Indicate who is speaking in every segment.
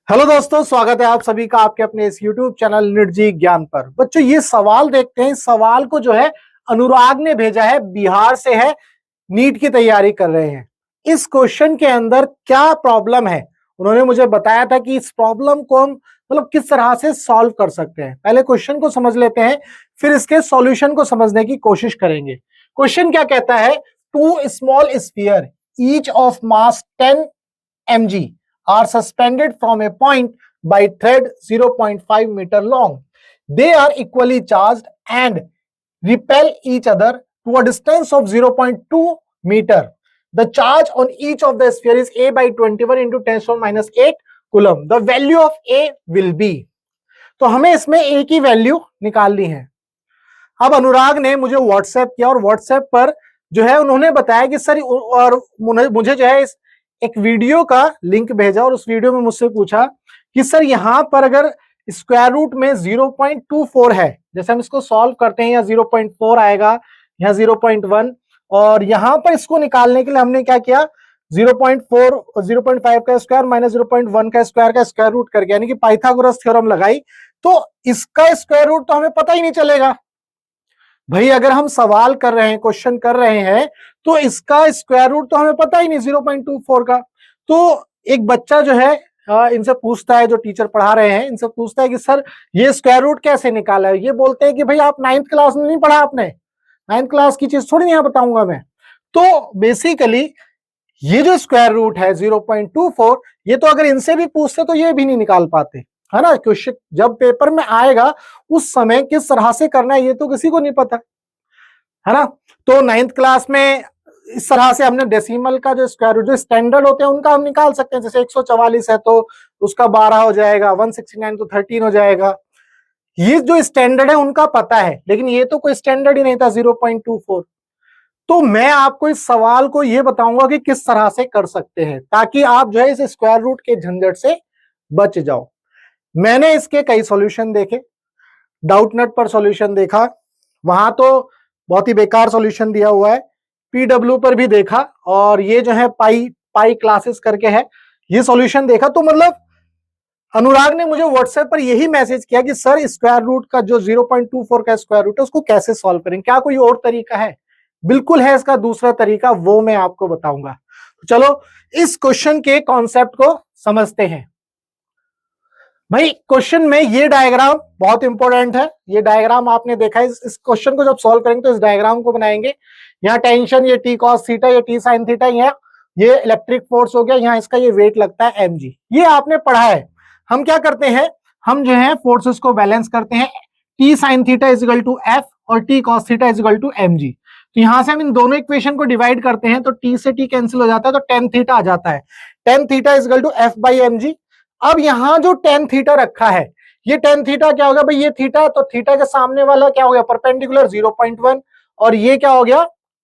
Speaker 1: Hello दोस्तों, स्वागत है आप सभी का आपके अपने इस YouTube चैनल निर्जी ज्ञान पर। बच्चों, ये सवाल देखते हैं। इस सवाल को जो है अनुराग ने भेजा है, बिहार से है, नीट की तैयारी कर रहे हैं। इस क्वेश्चन के अंदर क्या प्रॉब्लम है, उन्होंने मुझे बताया था कि इस प्रॉब्लम को हम किस तरह से सॉल्व कर सकते हैं। पहले क्वेश्चन को समझ लेते हैं, फिर इसके सॉल्यूशन को समझने की कोशिश करेंगे। क्वेश्चन क्या कहता है? Two small sphere each of mass 10 mg are suspended from a point by thread 0.5 meter long. They are equally charged and repel each other to a distance of 0.2 meter. The charge on each of the sphere is a by 21 into 10 to minus 8 coulomb. The value of a will be. तो हमें इसमें a की value निकालनी है। अब अनुराग ने मुझे WhatsApp किया और व्हाट्सएप पर जो है उन्होंने बताया कि सर, और मुझे जो है इस एक वीडियो का लिंक भेजा और उस वीडियो में मुझसे पूछा कि सर यहां पर अगर स्क्वायर रूट में 0.24 है, जैसे हम इसको सॉल्व करते हैं, या 0.4 आएगा, यहाँ 0.1, और यहां पर इसको निकालने के लिए हमने क्या किया, 0.4 0.5 का स्क्वायर माइनस 0.1 का स्क्वायर रूट करके, यानी कि पाइथागोरस थ्योरम लगाई। तो इसका स्क्वायर रूट तो हमें पता ही नहीं चलेगा भाई। अगर हम सवाल कर रहे हैं, क्वेश्चन कर रहे हैं, तो इसका स्क्वायर रूट तो हमें पता ही नहीं 0.24 का। तो एक बच्चा जो है इनसे पूछता है, जो टीचर पढ़ा रहे हैं इनसे पूछता है कि सर ये स्क्वायर रूट कैसे निकाला है। ये बोलते हैं कि भाई आप 9th क्लास में नहीं पढ़ा, आपने 9th क्लास की चीज थोड़ी यहाँ बताऊंगा मैं। तो बेसिकली ये जो स्क्वायर रूट है 0.24, ये तो अगर इनसे भी पूछते तो ये भी नहीं निकाल पाते, है ना। क्वेश्चन जब पेपर में आएगा उस समय किस तरह से करना है ये तो किसी को नहीं पता, है ना। तो 9th क्लास में इस तरह से हमने डेसिमल का जो स्क्वायर रूट, जो स्टैंडर्ड होते हैं उनका हम निकाल सकते हैं। जैसे 144 है तो उसका 12 हो जाएगा, 169 तो 13 हो जाएगा। ये जो स्टैंडर्ड है उनका पता है, लेकिन ये तो कोई स्टैंडर्ड ही नहीं था 0.24। तो मैं आपको इस सवाल को ये बताऊंगा कि किस तरह से कर सकते हैं, ताकि आप जो है इस स्क्वायर रूट के झंझट से बच जाओ। मैंने इसके कई सॉल्यूशन देखे, डाउटनेट पर सॉल्यूशन देखा, वहां तो बहुत ही बेकार सॉल्यूशन दिया हुआ है। पीडब्ल्यू पर भी देखा, और ये जो है पाई क्लासेस करके है, ये सॉल्यूशन देखा। तो अनुराग ने मुझे व्हाट्सएप पर यही मैसेज किया कि सर स्क्वायर रूट का जो 0.24 का स्क्वायर रूट है उसको कैसे सॉल्व करें, क्या कोई और तरीका है? बिल्कुल है इसका दूसरा तरीका, वो मैं आपको बताऊंगा। तो चलो इस क्वेश्चन के कॉन्सेप्ट को समझते हैं। भाई क्वेश्चन में ये डायग्राम बहुत इंपॉर्टेंट है। ये डायग्राम आपने देखा है, इस क्वेश्चन को जब सॉल्व करेंगे तो इस डायग्राम को बनाएंगे। यहाँ टेंशन, ये टी कॉस थीटा, ये टी साइन थीटा, ये इलेक्ट्रिक फोर्स हो गया, यहाँ इसका ये वेट लगता है mg। ये आपने पढ़ा है। हम क्या करते हैं, हम जो है फोर्सेस को बैलेंस करते हैं। T sine theta is equal to F और T cos theta is equal to mg। तो यहां से हम इन दोनों इक्वेशन को डिवाइड करते हैं, तो टी से टी कैंसिल हो जाता है, तो टेन थीटा आ जाता है। Tan theta is equal to F by mg। अब यहां जो टेन थीटा रखा है, ये टेन थीटा क्या होगा भाई, ये थीटा, तो थीटा के सामने वाला क्या हो गया, परपेंडिकुलर 0.1, और ये क्या हो गया,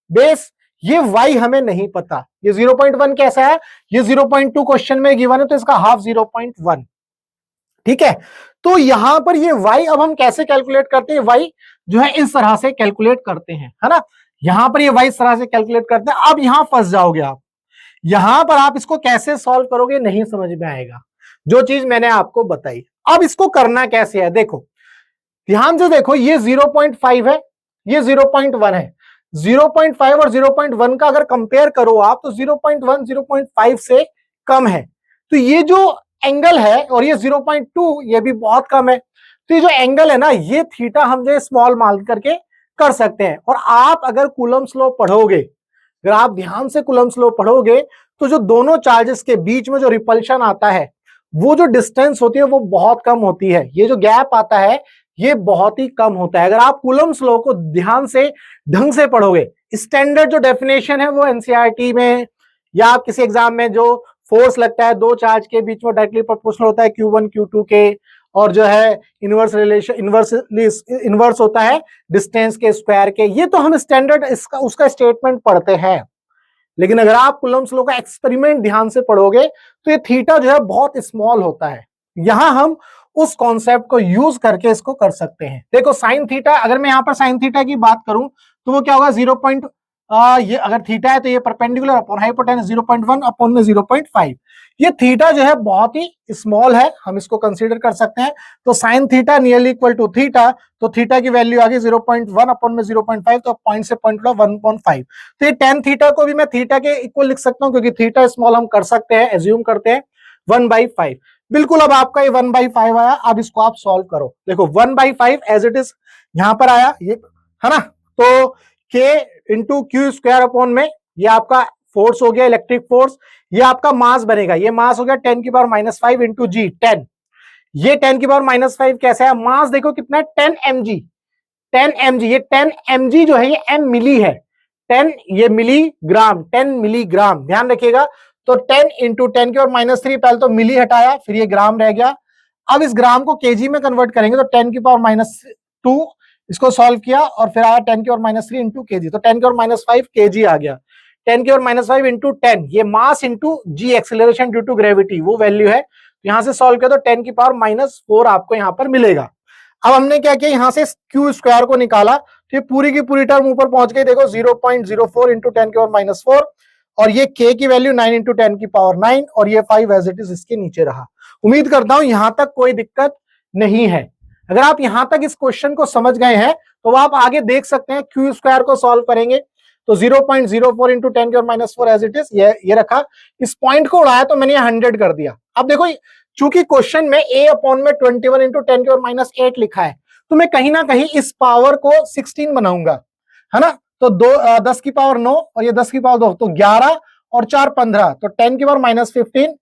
Speaker 1: बेस। ये y हमें नहीं पता, ये 0.1 कैसा है, ये 0.2 क्वेश्चन में गिवन है, तो इसका हाफ 0.1, ठीक है। तो यहां पर ये y अब हम कैसे कैलकुलेट करते हैं, y जो है इस तरह से कैलकुलेट करते हैं, है ना। यहां पर ये y इस तरह से कैलकुलेट करते हैं। अब यहां फंस जाओगे आप, यहां पर आप इसको कैसे सॉल्व करोगे नहीं समझ में आएगा, जो चीज मैंने आपको बताई। अब इसको करना कैसे है, देखो ध्यान से देखो, ये 0.5 है, ये 0.1 है। 0.5 और 0.1 का अगर कंपेयर करो आप, तो 0.1 0.5 से कम है। तो ये जो एंगल है, और ये 0.2, ये भी बहुत कम है। तो ये जो एंगल है ना, ये थीटा हम जो स्मॉल मान करके कर सकते हैं। और आप अगर कूलम्ब्स लॉ पढ़ोगे, अगर आप ध्यान से कूलम्ब्स लॉ पढ़ोगे, तो जो दोनों चार्जेस के बीच में जो रिपल्शन आता है, वो जो डिस्टेंस होती है वो बहुत कम होती है। ये जो गैप आता है ये बहुत ही कम होता है। अगर आप कूलम्ब्स लॉ को ध्यान से ढंग से पढ़ोगे, स्टैंडर्ड जो डेफिनेशन है वो एनसीईआरटी में या आप किसी एग्जाम में जो फोर्स लगता है दो चार्ज के बीच में डायरेक्टली प्रोपोर्शनल होता है Q1 Q2 के, और जो है इनवर्स रिलेशन इनवर्स होता है डिस्टेंस के स्क्वायर के, ये तो हम स्टैंडर्ड इसका उसका स्टेटमेंट पढ़ते हैं। लेकिन अगर आप कूलम्ब्स लॉ का एक्सपेरिमेंट ध्यान से पढ़ोगे तो ये थीटा जो है बहुत स्मॉल होता है। यहां हम उस कॉन्सेप्ट को यूज करके इसको कर सकते हैं। देखो साइन थीटा, अगर मैं यहां पर साइन थीटा की बात करूं तो वो क्या होगा, ये अगर थीटा है तो ये परपेंडिकुलर अपॉन हाइपोटेनस 0.1 अपॉन में 0.5। ये थीटा जो है बहुत ही स्मॉल है, हम इसको कंसीडर कर सकते हैं। तो sine theta nearly equal to theta, तो थीटा की वैल्यू आ गई 0.1 अपॉन में 0.5, तो पॉइंट से पॉइंट उड़ा 1.5। तो ये tan थीटा को भी मैं थीटा के इक्वल लिख सकता हूं, क्योंकि थीटा स्मॉल हम कर सकते हैं, एज्यूम करते हैं 1/5। बिल्कुल, अब आपका ये 1/5 आया। अब इसको आप सॉल्व करो। देखो 1/5 एज इट इज यहां पर आया, ये है ना। तो k into Q square upon में ये आपका फोर्स हो गया, इलेक्ट्रिक फोर्स। ये आपका मास बनेगा, ये मास हो गया 10 की पावर -5 इंटू जी 10। ये 10 की पावर -5 कैसे है? मास देखो कितना है, 10 mg। 10 mg, ये 10 mg जो है ये m मिली है, 10 ये मिलीग्राम, 10 मिलीग्राम, ध्यान रखिएगा। तो 10 इंटू 10 की पावर -3, पहले तो मिली हटाया, फिर ये ग्राम रह गया। अब इस ग्राम को केजी में कन्वर्ट करेंगे, तो 10 की पावर -2 इसको सॉल्व किया, और फिर आया 10 की पावर -3 इंटू केजी, तो 10 की पावर -5 केजी आ गया। 10 की पावर -5 इंटू 10, ये mass into G acceleration due to gravity, वो वैल्यू है। यहां से सॉल्व किया तो 10 की पावर -4 आपको यहां पर मिलेगा। अब हमने क्या किया, यहां से क्यू स्क्वायर को निकाला, तो ये पूरी की पूरी टर्म ऊपर पहुंच गई। देखो 0.04 इंटू 10 की पावर -4, और ये k की वैल्यू 9 इंटू 10 की पावर 9, और ये 5 एज इट इज इसके नीचे रहा। उम्मीद करता हूं यहां तक कोई दिक्कत नहीं है। अगर आप यहां तक इस क्वेश्चन को समझ गए हैं तो आप आगे देख सकते हैं। क्यू स्क्वायर को सॉल्व करेंगे तो 0.04 इंटू 10 की पावर -4 एज इट इज ये रखा। इस पॉइंट को उड़ाया तो मैंने 100 कर दिया। अब देखो चूंकि क्वेश्चन में a अपॉन में 21 इंटू 10 की पावर -8 लिखा है, तो मैं कहीं ना कहीं इस पावर को 16 बनाऊंगा, है ना। तो 10 की पावर 9 और ये 10 की पावर 2, तो 11 और 4 15, तो 10 की पावर -15,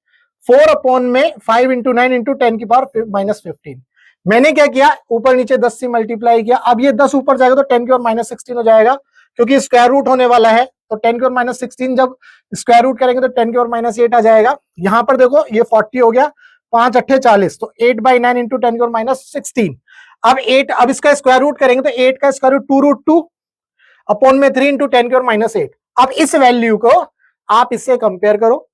Speaker 1: 4 अपॉन में 5 इंटू 9 इंटू 10 की पावर -15। मैंने क्या किया, ऊपर नीचे 10 से मल्टीप्लाई किया। अब ये 10 ऊपर जाएगा तो 10 की पावर -16 हो जाएगा, क्योंकि स्क्वायर रूट होने वाला है। तो 10 की पावर -16 जब स्क्वायर रूट करेंगे तो 10 की पावर -8 आ जाएगा। यहां पर देखो ये 40 हो गया, 5 8 40, तो 8/9 इंटू 10 की पावर -16। अब 8, अब इसका स्क्वायर रूट करेंगे तो 8 का स्क्वायर रूट 2√2 अपॉन में 3 इंटू 10 की पावर -8। अब इस वैल्यू को आप इससे कंपेयर करो,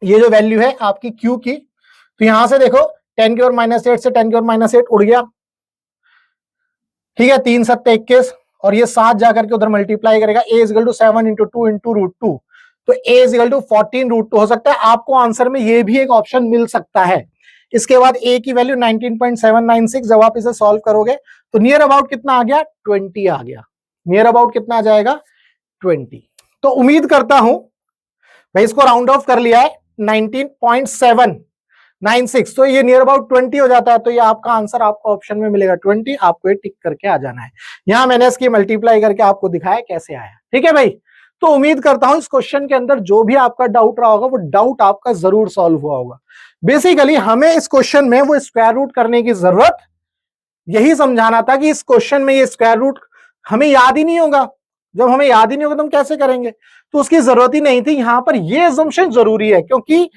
Speaker 1: ये जो वैल्यू है आपकी Q की, तो यहां से देखो 10 की पावर -8 से 10 की पावर -8 उड़ गया, ठीक है। 3 7 21, और ये 7 जाकर के उधर मल्टीप्लाई करेगा। a equal to 7 into 2 into √2, तो a इक्वल टू 14√2 हो सकता है। आपको आंसर में ये भी एक ऑप्शन मिल सकता है। इसके बाद a की वैल्यू 19.796, जब आप इसे सॉल्व करोगे तो नियर अबाउट कितना आ गया, 20 आ गया। नियर अबाउट कितना आ जाएगा, 20। तो उम्मीद करता हूं भाई इसको राउंड ऑफ कर लिया है 19.796, तो ये नियर अबाउट 20 हो जाता है। तो ये आपका आंसर आपको ऑप्शन में मिलेगा 20, आपको ये टिक करके आ जाना है। यहां मैंने इसकी मल्टीप्लाई करके आपको दिखाया कैसे आया, ठीक है भाई। तो उम्मीद करता हूं इस क्वेश्चन के अंदर जो भी आपका डाउट रहा होगा वो डाउट आपका जरूर सॉल्व हुआ होगा। बेसिकली हमें इस क्वेश्चन में वो स्क्वायर रूट करने की जरूरत, यही समझाना था कि इस क्वेश्चन में ये स्क्वायर रूट हमें याद ही नहीं होगा। जब हमें याद ही नहीं होगा तो हम कैसे करेंगे, तो उसकी जरूरत ही नहीं थी। यहां पर ये अजम्पशन जरूरी है, क्योंकि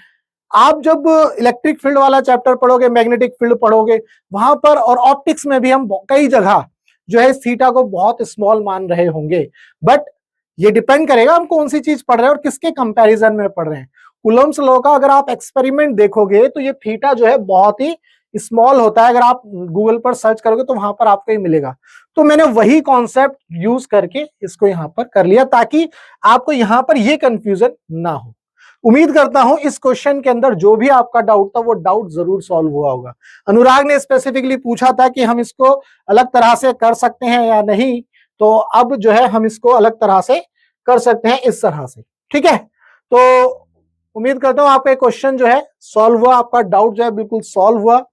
Speaker 1: आप जब इलेक्ट्रिक फील्ड वाला चैप्टर पढ़ोगे, मैग्नेटिक फील्ड पढ़ोगे, वहां पर और ऑप्टिक्स में भी हम कई जगह जो है थीटा को बहुत स्मॉल मान रहे होंगे। बट ये डिपेंड करेगा हम कौन सी चीज पढ़ रहे हैं और किसके कंपैरिजन में पढ़ रहे हैं। कूलम्ब्स लॉ का अगर आप एक्सपेरिमेंट देखोगे तो ये थीटा जो है बहुत ही स्मॉल होता है। अगर आप गूगल पर सर्च करोगे तो वहां पर आपको ही मिलेगा। तो मैंने वही कॉन्सेप्ट यूज करके इसको यहां पर कर लिया, ताकि आपको यहां पर ये कंफ्यूजन ना हो। उम्मीद करता हूं इस क्वेश्चन के अंदर जो भी आपका डाउट था वो डाउट जरूर सॉल्व हुआ होगा। अनुराग ने स्पेसिफिकली पूछा था कि हम इसको अलग तरह से कर सकते हैं या नहीं, तो अब जो है हम इसको अलग तरह से कर सकते हैं, इस तरह से, ठीक है। तो उम्मीद करता हूं आपका क्वेश्चन जो है सॉल्व हुआ, आपका डाउट जो है बिल्कुल सॉल्व हुआ।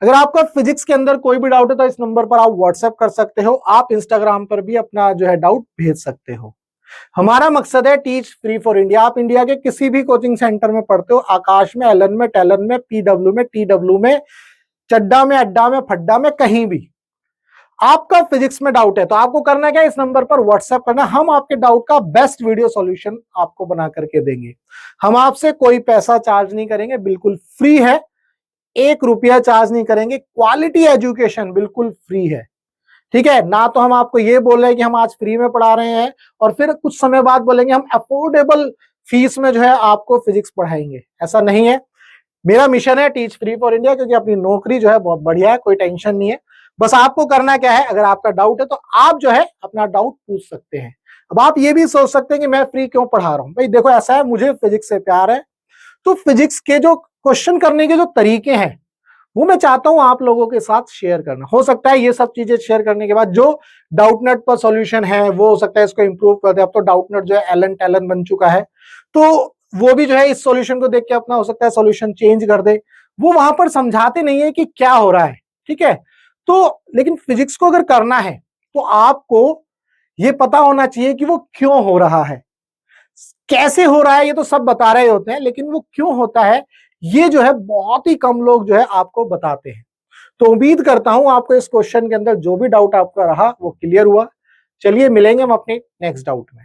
Speaker 1: अगर आपका फिजिक्स के अंदर कोई भी डाउट है तो इस नंबर पर आप व्हाट्सएप कर सकते हो, आप इंस्टाग्राम पर भी अपना जो है डाउट भेज सकते हो। हमारा मकसद है टीच फ्री फॉर इंडिया। आप इंडिया के किसी भी कोचिंग सेंटर में पढ़ते हो, आकाश में, एलन में, टेलन में, पीडब्ल्यू में, टीडब्ल्यू में, चड्डा में, अड्डा में, फड्डा में, कहीं भी आपका फिजिक्स में डाउट है तो आपको करना क्या है, इस नंबर पर व्हाट्सएप करना। हम आपके डाउट का बेस्ट वीडियो सॉल्यूशन आपको बना करके देंगे। हम आपसे कोई पैसा चार्ज नहीं करेंगे, बिल्कुल फ्री है, 1 रुपया चार्ज नहीं करेंगे। क्वालिटी एजुकेशन बिल्कुल फ्री है, ठीक है ना। तो हम आपको ये बोल रहे हैं कि हम आज फ्री में पढ़ा रहे हैं और फिर कुछ समय बाद बोलेंगे हम अफोर्डेबल फीस में जो है आपको फिजिक्स पढ़ाएंगे, ऐसा नहीं है। मेरा मिशन है टीच फ्री फॉर इंडिया, क्योंकि अपनी नौकरी जो है बहुत बढ़िया है, कोई टेंशन नहीं है। बस आपको करना क्या है, अगर आपका डाउट है तो आप जो है अपना डाउट पूछ सकते हैं। अब आप ये भी सोच सकते हैं कि मैं फ्री क्यों पढ़ा रहा हूं। भाई देखो ऐसा है, मुझे फिजिक्स से प्यार है, तो फिजिक्स के जो क्वेश्चन करने के जो तरीके हैं वो मैं चाहता हूं आप लोगों के साथ शेयर करना। हो सकता है ये सब चीजें शेयर करने के बाद जो डाउटनट पर सॉल्यूशन है वो हो सकता है इसको इंप्रूव कर दे। अब तो डाउटनट जो है एलन टेलन बन चुका है, तो वो भी जो है इस सॉल्यूशन को देख के अपना हो सकता है सॉल्यूशन चेंज कर दे। वो वहां पर समझाते नहीं है कि क्या हो रहा है, ठीक है। तो लेकिन फिजिक्स को अगर करना है तो आपको ये पता होना चाहिए कि वो क्यों हो रहा है, कैसे हो रहा है ये तो सब बता रहे होते हैं, लेकिन वो क्यों होता है ये जो है बहुत ही कम लोग जो है आपको बताते हैं। तो उम्मीद करता हूं आपको इस क्वेश्चन के अंदर जो भी डाउट आपका रहा वो क्लियर हुआ। चलिए मिलेंगे हम अपने नेक्स्ट डाउट में।